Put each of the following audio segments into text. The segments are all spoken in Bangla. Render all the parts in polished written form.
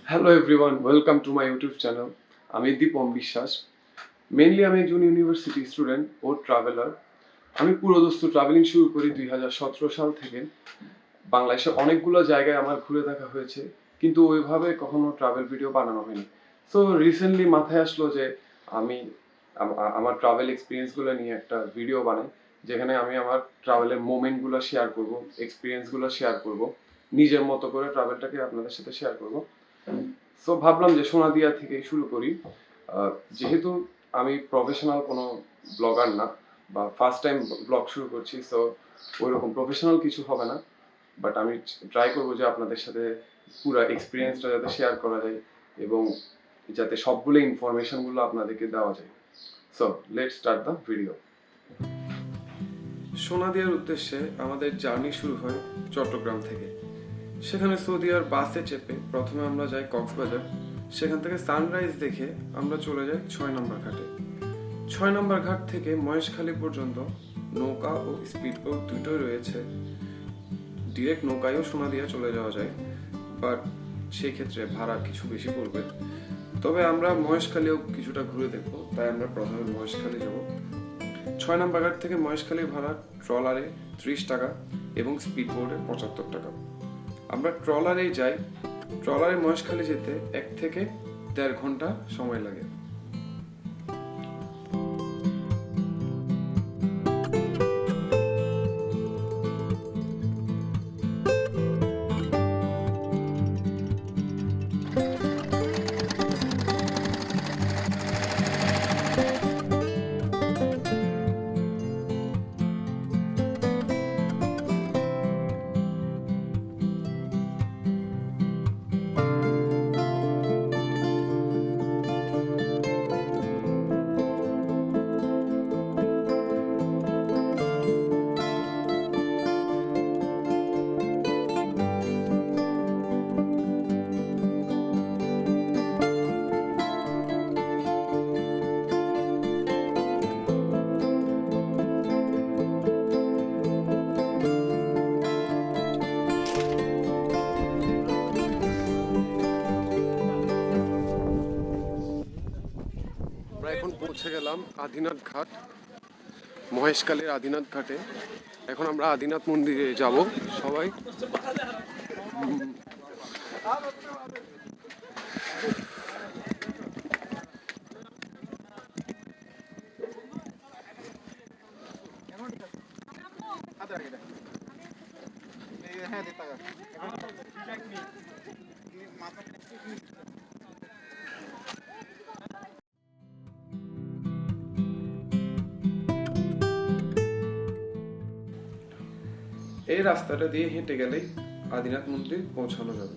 Hello everyone, welcome to my YouTube channel. আমি দীপম বিশ্বাস। মেইনলি আমি একজন ইউনিভার্সিটি স্টুডেন্ট ও ট্রাভেলার। আমি পুরোদস্ত ট্রাভেলিং শুরু করি 2017 সাল থেকে। বাংলাদেশে অনেকগুলো জায়গায় আমার ঘুরে দেখা হয়েছে, কিন্তু ওইভাবে কখনো ট্রাভেল ভিডিও বানানো হয়নি। সো রিসেন্টলি মাথায় আসলো যে আমি আমার ট্রাভেল এক্সপিরিয়েন্সগুলো নিয়ে একটা ভিডিও বানাই, যেখানে আমি আমার ট্রাভেলের মোমেন্টগুলো শেয়ার করব, এক্সপিরিয়েন্সগুলো শেয়ার করব, নিজের মতো করে ট্রাভেলটাকে আপনাদের সাথে শেয়ার করব। সো ভাবলাম যে সোনাদিয়া থেকে শুরু করি। যেহেতু আমি প্রফেশনাল কোনো ব্লগার না, বা ফার্স্ট টাইম ব্লগ শুরু করছি, সো ওইরকম প্রফেশনাল কিছু হবে না, বাট আমি ট্রাই করবো যে আপনাদের সাথে পুরো এক্সপিরিয়েন্সটা যাতে শেয়ার করা যায় এবং যাতে সবগুলো ইনফরমেশনগুলো আপনাদেরকে দেওয়া যায়। So let's start the video. সোনাদিয়ার উদ্দেশ্যে আমাদের জার্নি শুরু হয় চট্টগ্রাম থেকে। সেখানে সৌদিয়ার বাসে চেপে প্রথমে আমরা যাই কক্সবাজার। সেখান থেকে সানরাইজ দেখে আমরা চলে যাই 6 নম্বর ঘাটে। 6 নম্বর ঘাট থেকে মহেশখালী পর্যন্ত নৌকা ও স্পিডবোট দুটোই রয়েছে। ডিরেক্ট নৌকায়ও সোনাদিয়া চলে যাওয়া যায়, বাট সেই ক্ষেত্রে ভাড়া কিছু বেশি পড়বে। তবে আমরা মহেশখালীও কিছুটা ঘুরে দেখবো, তাই আমরা প্রথমে মহেশখালী যাব। 6 নম্বর ঘাট থেকে মহেশখালীর ভাড়া ট্রলারে 30 টাকা এবং স্পিডবোটে 75 টাকা। আমরা ট্রলারেই যাই। ট্রলারে মহেশখালী যেতে 1 থেকে 1.5 ঘন্টা সময় লাগে। এখন পৌঁছে গেলাম আদিনাথ ঘাট, মহেশখালীর আদিনাথ ঘাটে। এখন আমরা আদিনাথ মন্দিরে যাব সবাই। এই রাস্তাটা দিয়ে হেঁটে গেলেই আদিনাথ মন্দির পৌঁছানো যাবে।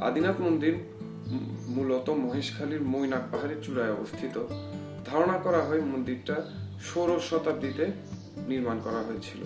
আদিনাথ মন্দির মূলত মহেশখালীর মৈনাক পাহাড়ের চূড়ায় অবস্থিত। ধারণা করা হয় মন্দিরটা 16 শতাব্দীতে নির্মাণ করা হয়েছিল।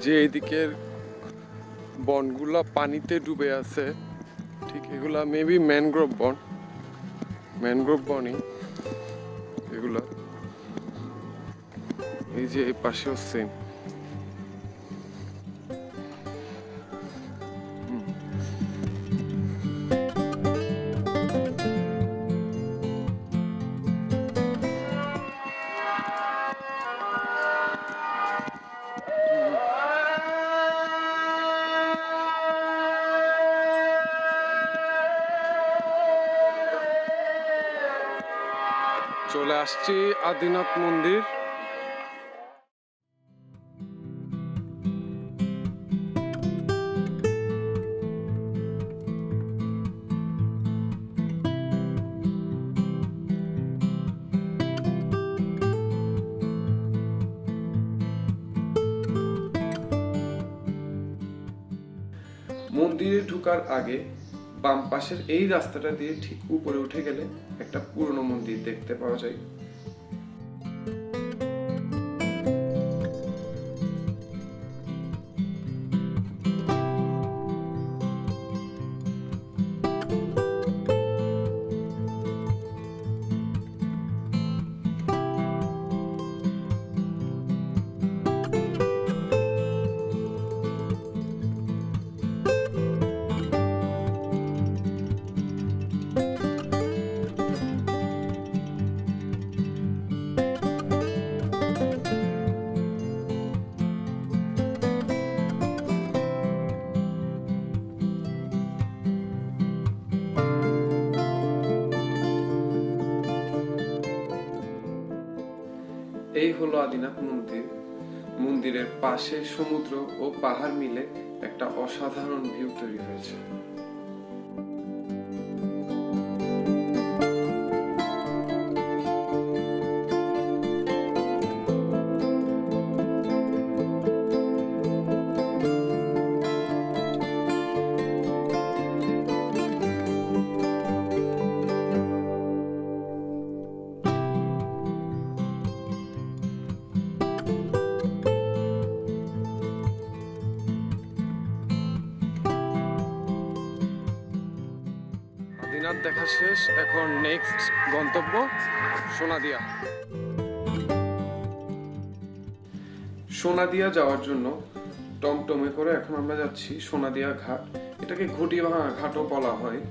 যে এদিকের বনগুলা পানিতে ডুবে আছে, ঠিক এগুলা মেবি ম্যানগ্রোভ বনই এগুলা। এই যে এই পাশেও সেম। চলে আসছি আদিনাথ মন্দির। মন্দিরে ঢোকার আগে বাম পাশের এই রাস্তাটা দিয়ে ঠিক উপরে উঠে গেলে একটা পুরনো মন্দির দেখতে পাওয়া যায়। এই হলো আদিনাথ মন্দির। মন্দিরের পাশে সমুদ্র ও পাহাড় মিলে একটা অসাধারণ ভিউ তৈরি হয়েছে। আদিনাথ দেখা শেষ, এখন নেক্সট গন্তব্য সোনাদিয়া। সোনাদিয়া যাওয়ার জন্য টমটমে করে এখন আমরা যাচ্ছি সোনাদিয়া ঘাট। এটাকে ঘটি ভাঙা ঘাটও বলা হয়।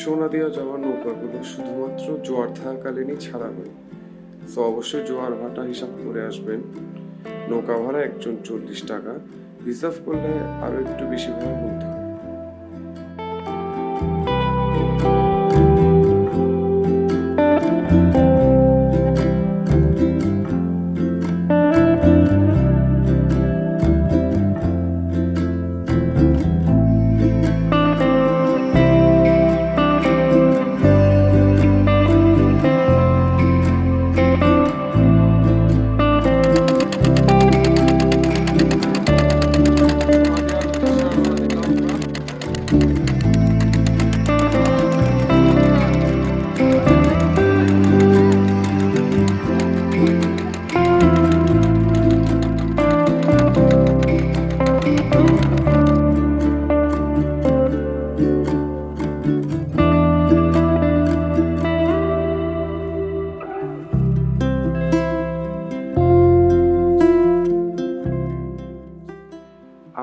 সোনাদিয়া যাওয়ার নৌকাগুলো শুধুমাত্র জোয়ার থাকাকালীনই ছাড়া হয়, তো অবশ্যই জোয়ার ভাটা হিসাব করে আসবেন। নৌকা ভাড়া একজন 40 টাকা, রিজার্ভ করলে আরো একটু বেশি ভাড়া বলতে হয়।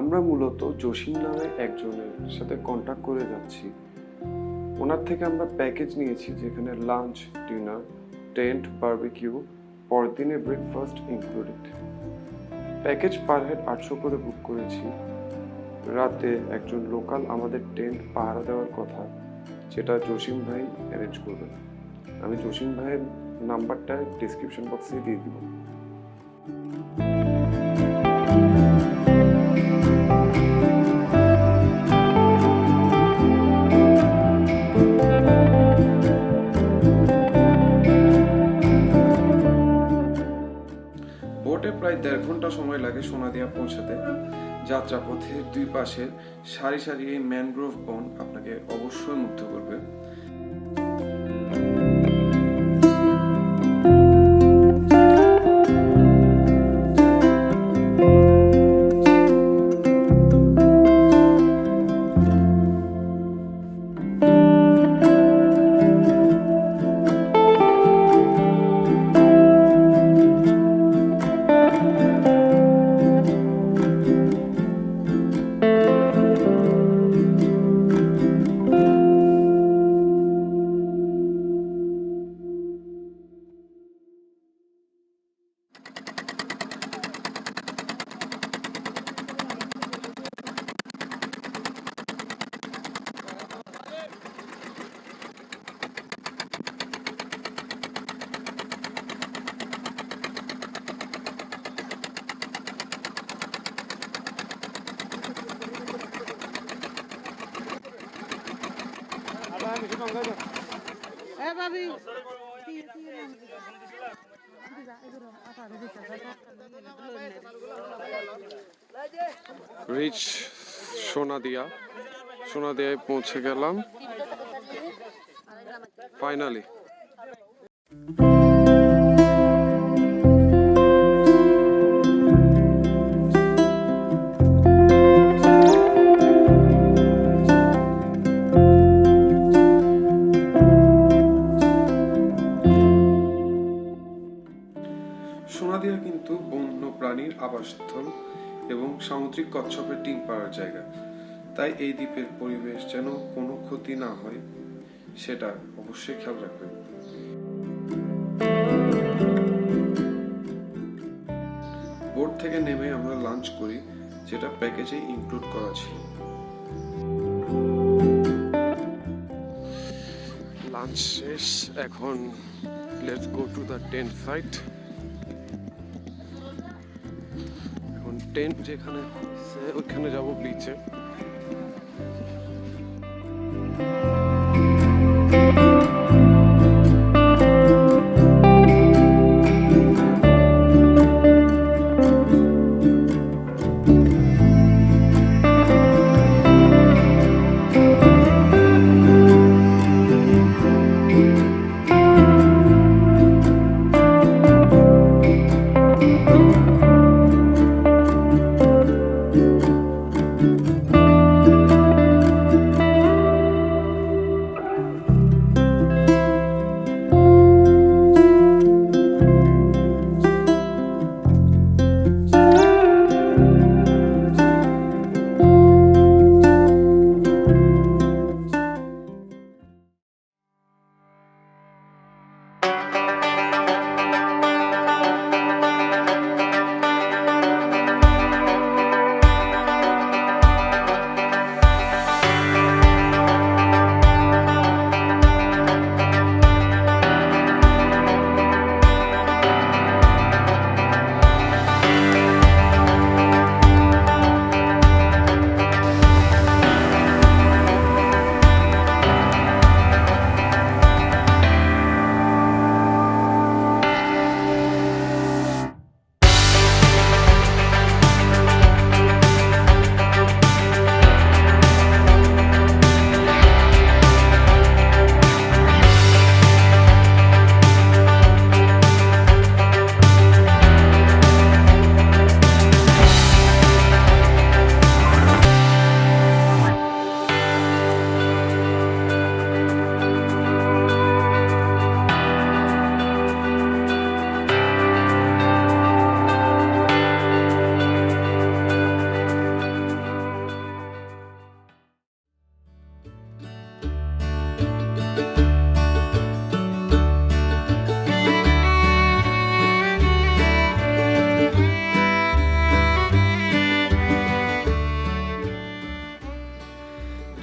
আমরা মূলত জসিম নামে একজনের সাথে কন্ট্যাক্ট করে যাচ্ছি। ওনার থেকে আমরা প্যাকেজ নিয়েছি, যেখানে লাঞ্চ, ডিনার, টেন্ট, বারবিকিউ, পরদিনে breakfast included. Package per head 800 করে বুক করেছি। রাতে একজন লোকাল আমাদের টেন্ট পাহারা দেওয়ার কথা, যেটা জসিম ভাই অ্যারেঞ্জ করবেন। আমি জসিম ভাইয়ের নাম্বারটা ডিসক্রিপশন বক্সে দিয়ে দিব। বোটে প্রায় 1.5 ঘন্টা সময় লাগে সোনাদিয়া পৌঁছাতে। যাত্রাপথের দুই পাশে সারি সারি এই ম্যানগ্রোভ বন আপনাকে অবশ্যই মুগ্ধ করবে। রিচ সোনাদিয়ায় পৌঁছে গেলাম ফাইনালি। সোনাদিয়া কিন্তু বন্য প্রাণীর আবাসস্থল এবং সামুদ্রিক কচ্ছপের ডিম পাড়ার জায়গা। তাই এই দ্বীপের পরিবেশ যেন কোনো ক্ষতি না হয় সেটা অবশ্যই খেয়াল রাখবেন। বোট থেকে নেমে আমরা লাঞ্চ করি, যেটা প্যাকেজে ইনক্লুড করা ছিল। লাঞ্চ শেষ, এখন let's go to the tent site. এখন টেন্ট যেখানে ওইখানে যাব বিচে।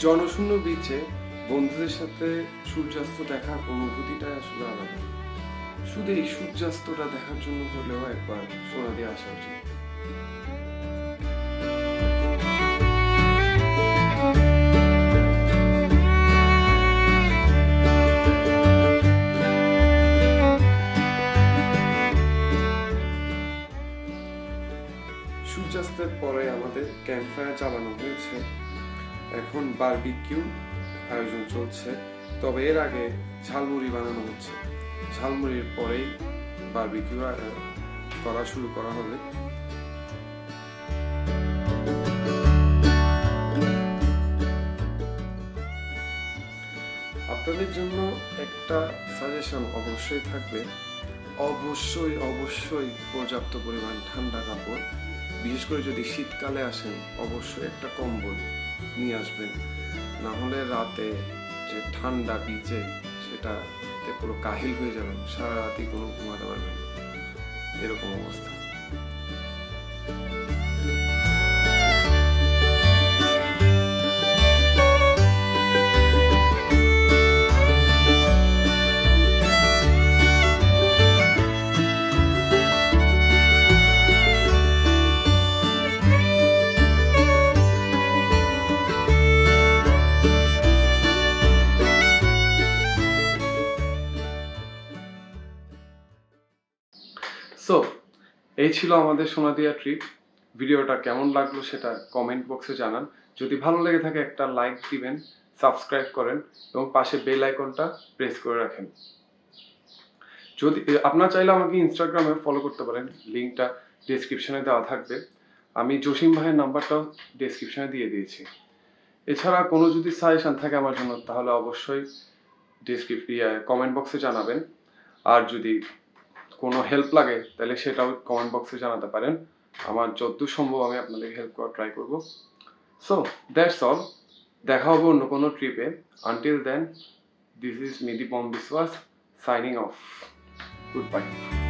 জনশূন্য বিচে বন্ধুদের সাথে সূর্যাস্ত দেখার অনুভূতিটাই আসলে আলাদা। শুধু এই সূর্যাস্তটা দেখার জন্য হলেও একবার সোনাদিয়া আসা উচিত। সূর্যাস্তের পরে আমাদের ক্যাম্পফায়ার জ্বালানো হয়েছে, এখন বারবিকিউ আয়োজন চলছে। তবে এর আগে ঝালমুড়ি বানানো হচ্ছে, ঝালমুড়ির পরেই বারবিকিউ করা শুরু করা হবে। আপনাদের জন্য একটা সাজেশন অবশ্যই থাকবে, অবশ্যই অবশ্যই পর্যাপ্ত পরিমাণ ঠান্ডা কাপড়, বিশেষ করে যদি শীতকালে আসেন অবশ্যই একটা কম্বল নিয়ে আসবেন, না হলে রাতে যে ঠান্ডা বিচে সেটাতে পুরো কাহিল হয়ে যাবেন, সারা রাতই কোনো ঘুমাতে পারবেন না, এরকম অবস্থা। সো এই ছিল আমাদের সোনাদিয়া ট্রিপ। ভিডিওটা কেমন লাগলো সেটা কমেন্ট বক্সে জানান। যদি ভালো লেগে থাকে একটা লাইক দিবেন, সাবস্ক্রাইব করেন এবং পাশে বেল আইকনটা প্রেস করে রাখেন। যদি আপনারা চাইলে আমাকে ইনস্টাগ্রামে ফলো করতে পারেন, লিঙ্কটা ডেসক্রিপশনে দেওয়া থাকবে। আমি জসিম ভাইয়ের নাম্বারটাও ডেসক্রিপশনে দিয়ে দিয়েছি। এছাড়া কোনো যদি সাজেশন থাকে আমার জন্য তাহলে অবশ্যই কমেন্ট বক্সে জানাবেন। আর যদি কোনো হেল্প লাগে তাহলে সেটাও কমেন্ট বক্সে জানাতে পারেন। আমার যতদূর সম্ভব আমি আপনাদের হেল্প করার ট্রাই করব। সো দ্যাটস অল, দেখা হবে অন্য কোনো ট্রিপে। Until then, this is me Dipam Biswas, signing of. Good bye.